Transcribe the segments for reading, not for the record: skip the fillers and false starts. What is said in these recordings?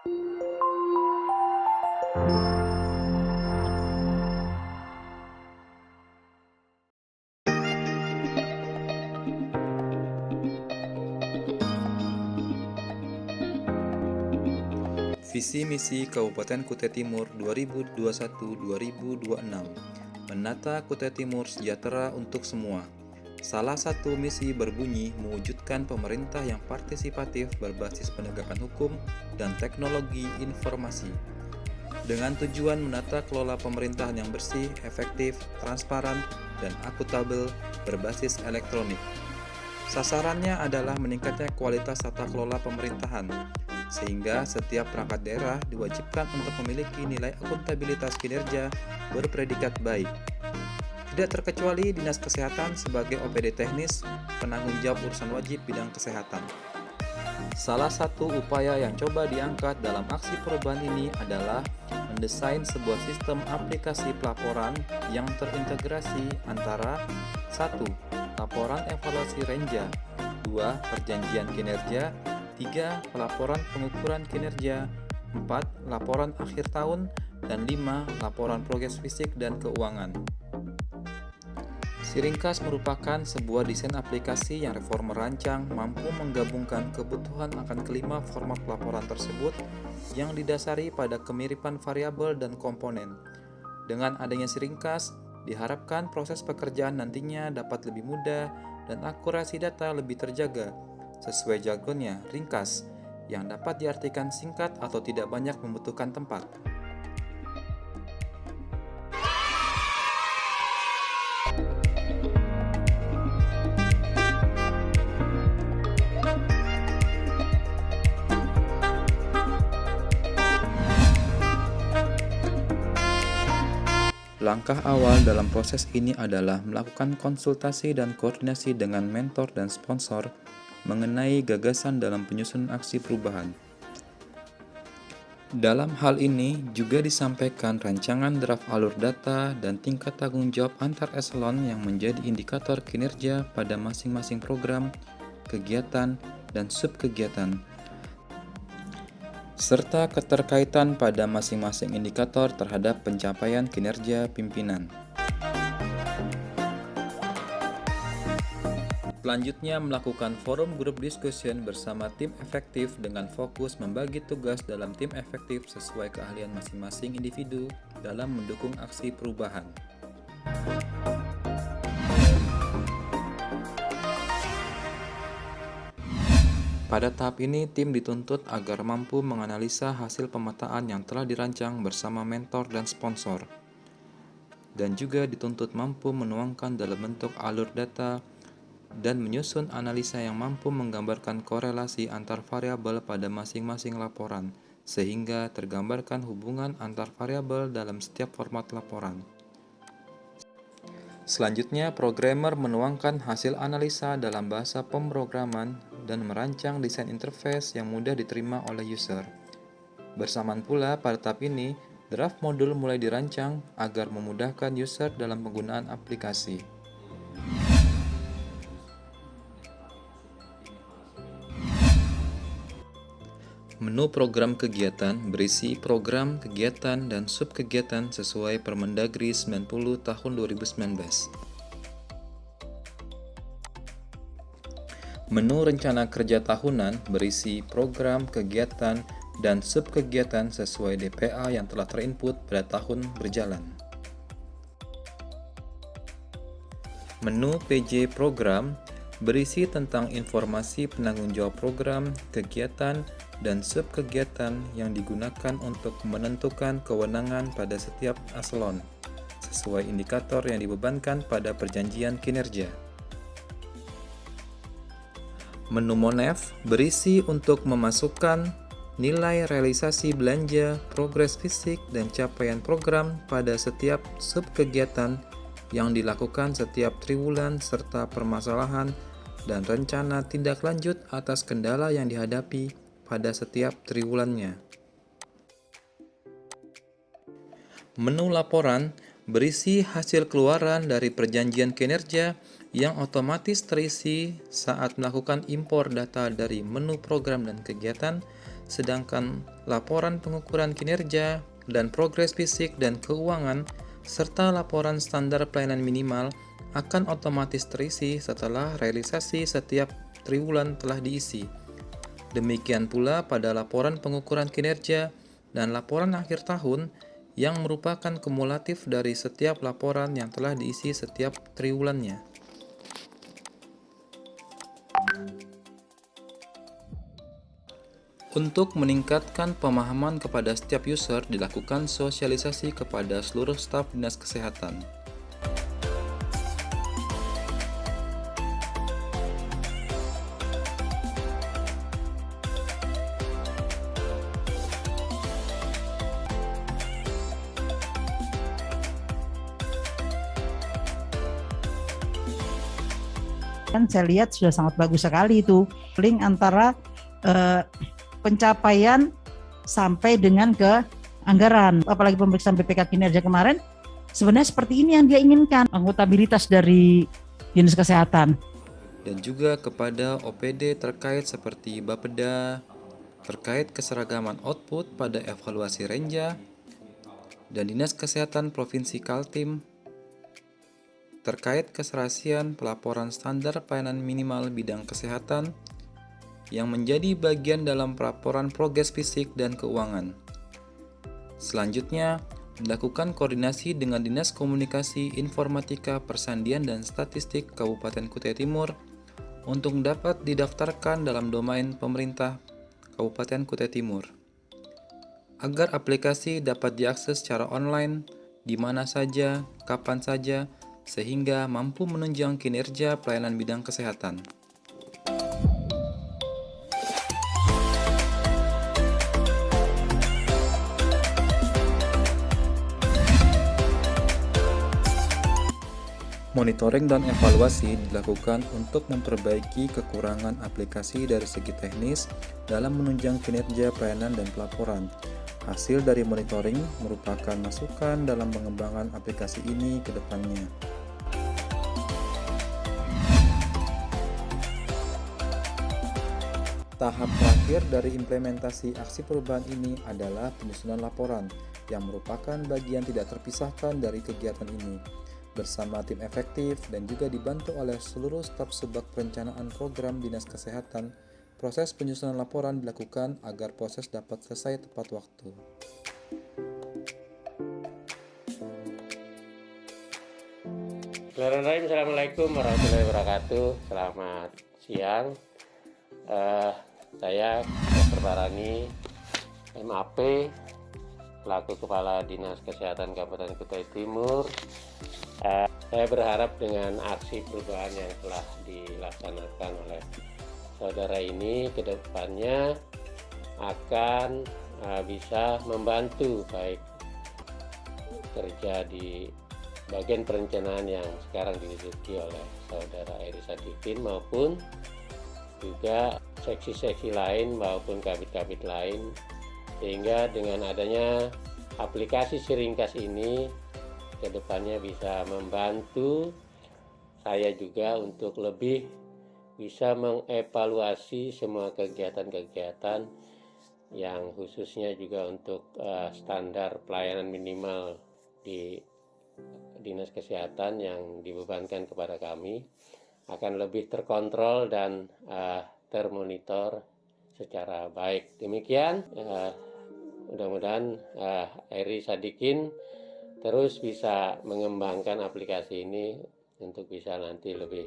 Visi Misi Kabupaten Kutai Timur 2021-2026 menata Kutai Timur sejahtera untuk semua. Salah satu misi berbunyi mewujudkan pemerintah yang partisipatif berbasis penegakan hukum dan teknologi informasi. Dengan tujuan menata kelola pemerintahan yang bersih, efektif, transparan, dan akuntabel berbasis elektronik. Sasarannya adalah meningkatnya kualitas tata kelola pemerintahan, sehingga setiap perangkat daerah diwajibkan untuk memiliki nilai akuntabilitas kinerja berpredikat baik. Tidak terkecuali Dinas Kesehatan sebagai OPD teknis, penanggung jawab urusan wajib bidang kesehatan. Salah satu upaya yang coba diangkat dalam aksi perubahan ini adalah mendesain sebuah sistem aplikasi pelaporan yang terintegrasi antara 1. Laporan evaluasi Renja, 2. Perjanjian kinerja, 3. Pelaporan pengukuran kinerja, 4. Laporan akhir tahun, dan 5. Laporan progres fisik dan keuangan. Siringkas merupakan sebuah desain aplikasi yang Reformer rancang mampu menggabungkan kebutuhan akan kelima format pelaporan tersebut yang didasari pada kemiripan variabel dan komponen. Dengan adanya Siringkas, diharapkan proses pekerjaan nantinya dapat lebih mudah dan akurasi data lebih terjaga, sesuai jargonnya ringkas, yang dapat diartikan singkat atau tidak banyak membutuhkan tempat. Langkah awal dalam proses ini adalah melakukan konsultasi dan koordinasi dengan mentor dan sponsor mengenai gagasan dalam penyusunan aksi perubahan. Dalam hal ini juga disampaikan rancangan draft alur data dan tingkat tanggung jawab antar eselon yang menjadi indikator kinerja pada masing-masing program, kegiatan, dan subkegiatan, serta keterkaitan pada masing-masing indikator terhadap pencapaian kinerja pimpinan. Selanjutnya melakukan forum group discussion bersama tim efektif dengan fokus membagi tugas dalam tim efektif sesuai keahlian masing-masing individu dalam mendukung aksi perubahan. Pada tahap ini, tim dituntut agar mampu menganalisa hasil pemetaan yang telah dirancang bersama mentor dan sponsor, dan juga dituntut mampu menuangkan dalam bentuk alur data dan menyusun analisa yang mampu menggambarkan korelasi antar variabel pada masing-masing laporan, sehingga tergambarkan hubungan antar variabel dalam setiap format laporan. Selanjutnya, programmer menuangkan hasil analisa dalam bahasa pemrograman dan merancang desain interface yang mudah diterima oleh user. Bersamaan pula, pada tahap ini, draft modul mulai dirancang agar memudahkan user dalam penggunaan aplikasi. Menu program kegiatan berisi program, kegiatan, dan subkegiatan sesuai Permendagri 90 tahun 2019. Menu rencana kerja tahunan berisi program, kegiatan, dan subkegiatan sesuai DPA yang telah terinput pada tahun berjalan. Menu PJ program berisi tentang informasi penanggung jawab program, kegiatan, dan subkegiatan yang digunakan untuk menentukan kewenangan pada setiap eselon, sesuai indikator yang dibebankan pada perjanjian kinerja. Menu Monef berisi untuk memasukkan nilai realisasi belanja, progres fisik, dan capaian program pada setiap subkegiatan yang dilakukan setiap triwulan serta permasalahan dan rencana tindak lanjut atas kendala yang dihadapi pada setiap triwulannya. Menu laporan berisi hasil keluaran dari perjanjian kinerja yang otomatis terisi saat melakukan impor data dari menu program dan kegiatan, sedangkan laporan pengukuran kinerja dan progres fisik dan keuangan serta laporan standar pelayanan minimal akan otomatis terisi setelah realisasi setiap triwulan telah diisi. Demikian pula pada laporan pengukuran kinerja dan laporan akhir tahun yang merupakan kumulatif dari setiap laporan yang telah diisi setiap triwulannya. Untuk meningkatkan pemahaman kepada setiap user, dilakukan sosialisasi kepada seluruh staf Dinas Kesehatan. Kan saya lihat sudah sangat bagus sekali itu link antara pencapaian sampai dengan ke anggaran. Apalagi pemeriksaan BPK kinerja kemarin sebenarnya seperti ini yang dia inginkan, akuntabilitas dari Dinas Kesehatan. Dan juga kepada OPD terkait seperti Bapeda, terkait keseragaman output pada evaluasi Renja, dan Dinas Kesehatan Provinsi Kaltim, terkait keserasian pelaporan standar pelayanan minimal bidang kesehatan yang menjadi bagian dalam pelaporan progres fisik dan keuangan. Selanjutnya, dilakukan koordinasi dengan Dinas Komunikasi Informatika Persandian dan Statistik Kabupaten Kutai Timur untuk dapat didaftarkan dalam domain pemerintah Kabupaten Kutai Timur, agar aplikasi dapat diakses secara online di mana saja, kapan saja, sehingga mampu menunjang kinerja pelayanan bidang kesehatan. Monitoring dan evaluasi dilakukan untuk memperbaiki kekurangan aplikasi dari segi teknis dalam menunjang kinerja pelayanan dan pelaporan. Hasil dari monitoring merupakan masukan dalam pengembangan aplikasi ini ke depannya. Tahap terakhir dari implementasi aksi perubahan ini adalah penyusunan laporan, yang merupakan bagian tidak terpisahkan dari kegiatan ini. Bersama tim efektif dan juga dibantu oleh seluruh staf Subbag Perencanaan Program Dinas Kesehatan, proses penyusunan laporan dilakukan agar proses dapat selesai tepat waktu. Assalamualaikum warahmatullahi wabarakatuh. Selamat siang. Saya Dr. Barani, MAP, selaku Kepala Dinas Kesehatan Kabupaten Kutai Timur. Saya berharap dengan aksi perubahan yang telah dilaksanakan oleh saudara ini ke depannya akan bisa membantu baik kerja di bagian perencanaan yang sekarang diduduki oleh saudara Eri Sadikin maupun juga seksi-seksi lain maupun kabit-kabit lain, sehingga dengan adanya aplikasi Siringkas ini kedepannya bisa membantu saya juga untuk lebih bisa mengevaluasi semua kegiatan-kegiatan yang khususnya juga untuk standar pelayanan minimal di Dinas Kesehatan yang dibebankan kepada kami akan lebih terkontrol dan termonitor secara baik. Demikian, mudah-mudahan Eri Sadikin terus bisa mengembangkan aplikasi ini untuk bisa nanti lebih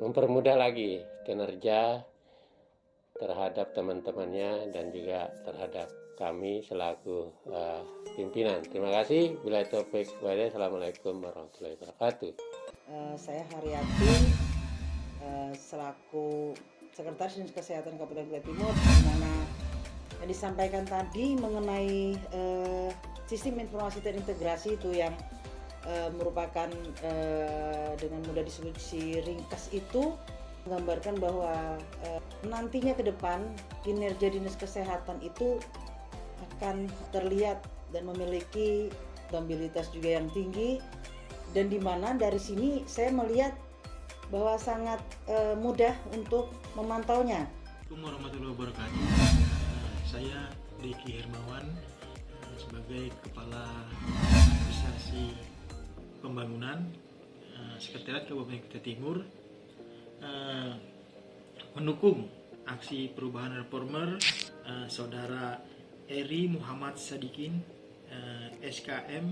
mempermudah lagi kinerja terhadap teman-temannya dan juga terhadap kami selaku pimpinan. Terima kasih. Billahi taufik wal hidayah. Assalamualaikum warahmatullahi wabarakatuh. Saya Haryati, selaku Sekretaris Dinas Kesehatan Kabupaten Kutai Timur, di mana yang disampaikan tadi mengenai sistem informasi terintegrasi itu yang merupakan dengan mudah disebut Siringkas itu menggambarkan bahwa nantinya ke depan kinerja Dinas Kesehatan itu akan terlihat dan memiliki akuntabilitas juga yang tinggi, dan di mana dari sini saya melihat bahwa sangat mudah untuk memantaunya. Assalamualaikum warahmatullahi wabarakatuh. Riki Hermawan sebagai Kepala Administrasi Pembangunan Sekretariat Kabupaten Kutai Timur, mendukung aksi perubahan reformer Saudara Eri Muhammad Sadikin, SKM,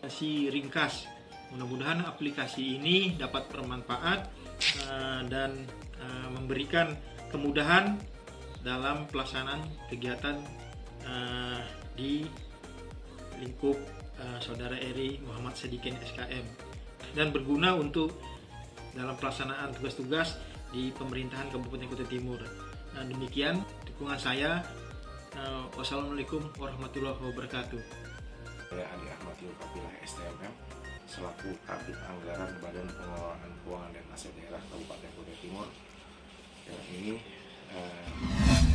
aplikasi ringkas. Mudah-mudahan aplikasi ini dapat bermanfaat dan memberikan kemudahan dalam pelaksanaan kegiatan di lingkup Saudara Eri Muhammad Sadikin SKM dan berguna untuk dalam pelaksanaan tugas-tugas di pemerintahan Kabupaten Kutai Timur. Demikian dukungan saya. Wassalamualaikum warahmatullahi wabarakatuh. Saya Adi Ahmad Yulkapilah STMM selaku Kabid Anggaran Badan Pengelolaan Keuangan dan Aset Daerah Kabupaten Kutai Timur. Yang ini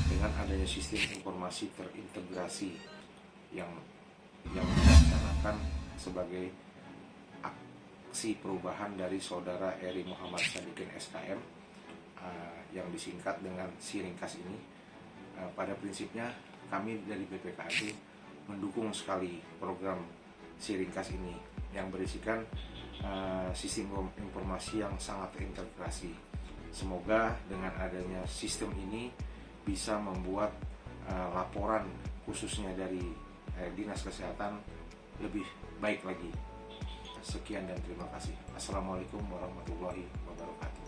dengan adanya sistem informasi terintegrasi yang dilaksanakan sebagai aksi perubahan dari Saudara Eri Muhammad Sadikin SKM yang disingkat dengan Siringkas ini, pada prinsipnya kami dari BPKAD mendukung sekali program Siringkas ini yang berisikan sistem informasi yang sangat terintegrasi. Semoga dengan adanya sistem ini bisa membuat laporan khususnya dari Dinas Kesehatan lebih baik lagi. Sekian dan terima kasih. Assalamualaikum warahmatullahi wabarakatuh.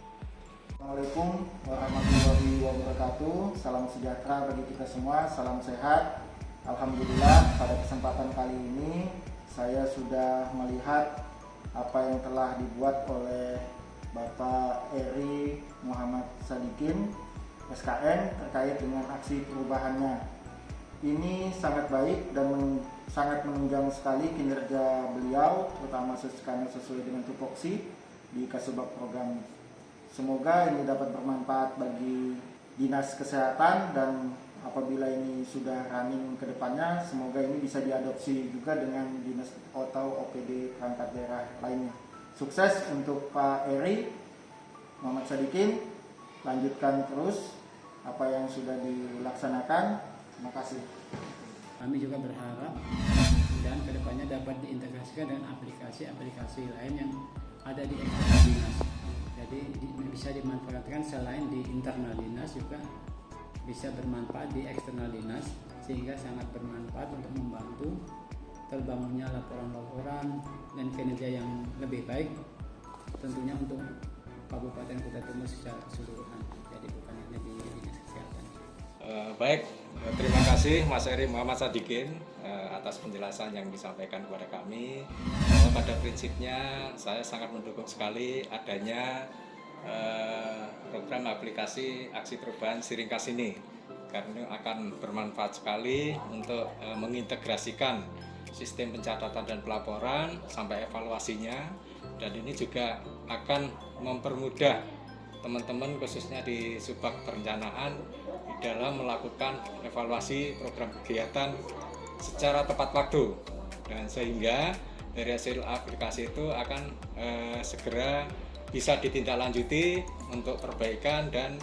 Assalamualaikum warahmatullahi wabarakatuh. Salam sejahtera bagi kita semua, salam sehat. Alhamdulillah pada kesempatan kali ini saya sudah melihat apa yang telah dibuat oleh Bapak Eri Muhammad Sadikin SKM terkait dengan aksi perubahannya. Ini sangat baik dan sangat menunjang sekali kinerja beliau, terutama karena sesuai dengan tupoksi di Kasubag program. Semoga ini dapat bermanfaat bagi Dinas Kesehatan dan apabila ini sudah running ke depannya, semoga ini bisa diadopsi juga dengan Dinas atau OPD perangkat daerah lainnya. Sukses untuk Pak Eri Muhammad Sadikin, lanjutkan terus apa yang sudah dilaksanakan. Terima kasih. Kami juga berharap dan kedepannya dapat diintegrasikan dengan aplikasi-aplikasi lain yang ada di eksternal dinas. Jadi bisa dimanfaatkan selain di internal dinas juga bisa bermanfaat di eksternal dinas, sehingga sangat bermanfaat untuk membantu terbangunnya laporan-laporan dan kinerja yang lebih baik tentunya untuk Kabupaten Kutai Timur secara keseluruhan. Jadi bukan hanya di Dinas Kesehatan. Baik, terima kasih Mas Eri Muhammad Sadikin atas penjelasan yang disampaikan kepada kami. Pada prinsipnya saya sangat mendukung sekali adanya program aplikasi aksi perubahan Siringkas ini, karena akan bermanfaat sekali untuk mengintegrasikan sistem pencatatan dan pelaporan sampai evaluasinya, dan ini juga akan mempermudah teman-teman khususnya di Subag Perencanaan dalam melakukan evaluasi program kegiatan secara tepat waktu, dan sehingga dari hasil aplikasi itu akan segera bisa ditindaklanjuti untuk perbaikan dan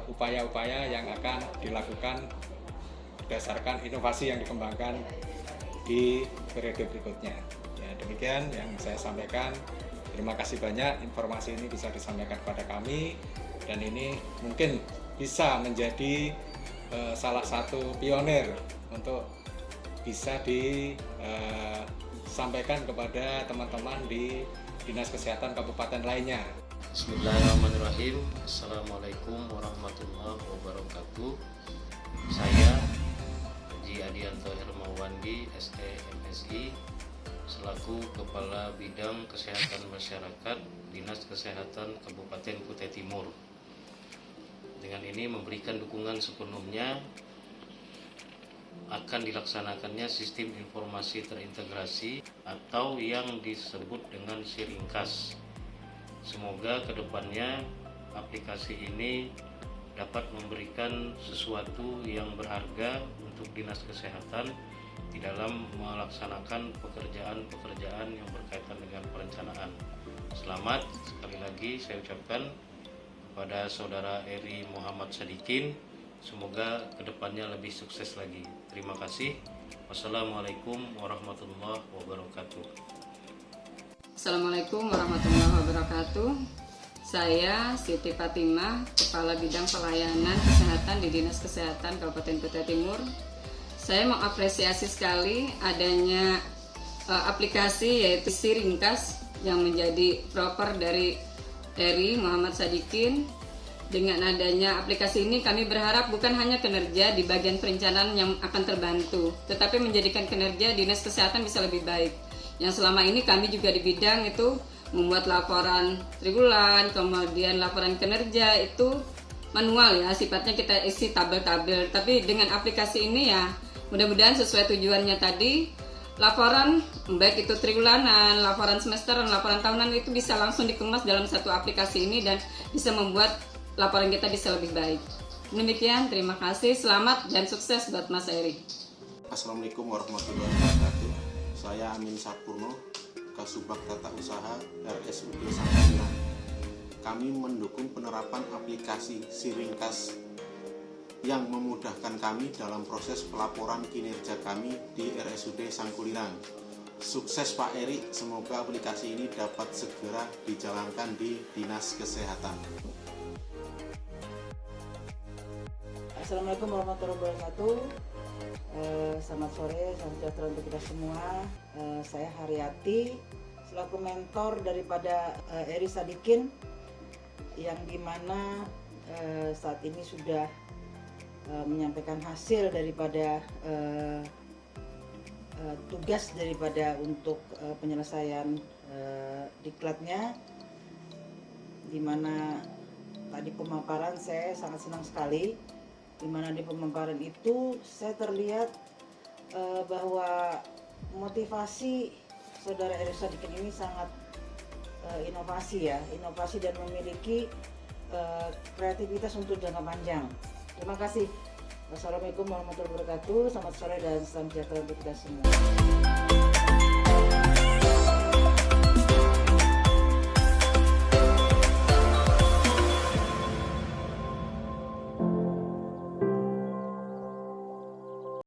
upaya-upaya yang akan dilakukan berdasarkan inovasi yang dikembangkan di periode berikutnya. Ya, demikian yang saya sampaikan. Terima kasih banyak, informasi ini bisa disampaikan kepada kami, dan ini mungkin bisa menjadi salah satu pionir untuk bisa disampaikan kepada teman-teman di Dinas Kesehatan Kabupaten lainnya. Bismillahirrahmanirrahim. Assalamualaikum warahmatullahi wabarakatuh. Saya Haji Adianto Hermawandi, STMSI, selaku Kepala Bidang Kesehatan Masyarakat Dinas Kesehatan Kabupaten Kutai Timur. Dengan ini memberikan dukungan sepenuhnya akan dilaksanakannya sistem informasi terintegrasi atau yang disebut dengan Siringkas. Semoga kedepannya aplikasi ini dapat memberikan sesuatu yang berharga untuk Dinas Kesehatan di dalam melaksanakan pekerjaan-pekerjaan yang berkaitan dengan perencanaan. Selamat sekali lagi saya ucapkan kepada Saudara Eri Muhammad Sadikin Semoga kedepannya lebih sukses lagi. Terima kasih. Wassalamualaikum warahmatullahi wabarakatuh. Assalamualaikum warahmatullahi wabarakatuh. Saya Siti Fatimah, Kepala Bidang Pelayanan Kesehatan di Dinas Kesehatan Kabupaten Kutai Timur. Saya mengapresiasi sekali adanya aplikasi yaitu Siringkas yang menjadi proper dari Eri Muhammad Sadikin. Dengan adanya aplikasi ini kami berharap bukan hanya kinerja di bagian perencanaan yang akan terbantu, tetapi menjadikan kinerja Dinas Kesehatan bisa lebih baik. Yang selama ini kami juga di bidang itu membuat laporan triwulan, kemudian laporan kinerja itu manual ya, sifatnya kita isi tabel-tabel. Tapi dengan aplikasi ini ya mudah-mudahan sesuai tujuannya tadi, laporan baik itu triwulanan, laporan semesteran, laporan tahunan itu bisa langsung dikemas dalam satu aplikasi ini dan bisa membuat laporan kita bisa lebih baik. Demikian, terima kasih, selamat dan sukses buat Mas Eri. Assalamualaikum warahmatullahi wabarakatuh. Saya Amin Sapurno, Kasubag Tata Usaha RSUD Sangkuliran. Kami mendukung penerapan aplikasi Siringkas yang memudahkan kami dalam proses pelaporan kinerja kami di RSUD Sangkuliran. Sukses Pak Eri, semoga aplikasi ini dapat segera dijalankan di Dinas Kesehatan. Assalamualaikum warahmatullahi wabarakatuh. Selamat sore, salam sejahtera untuk kita semua. Saya Haryati, selaku mentor daripada Eri Sadikin, yang dimana saat ini sudah menyampaikan hasil daripada tugas daripada untuk penyelesaian diklatnya, dimana tadi pemaparan saya sangat senang sekali. Dimana di pemaparan itu saya terlihat bahwa motivasi saudara Eri Sadikin ini sangat inovasi dan memiliki kreativitas untuk jangka panjang. Terima kasih. Wassalamualaikum warahmatullahi wabarakatuh. Selamat sore dan salam sejahtera untuk kita semua.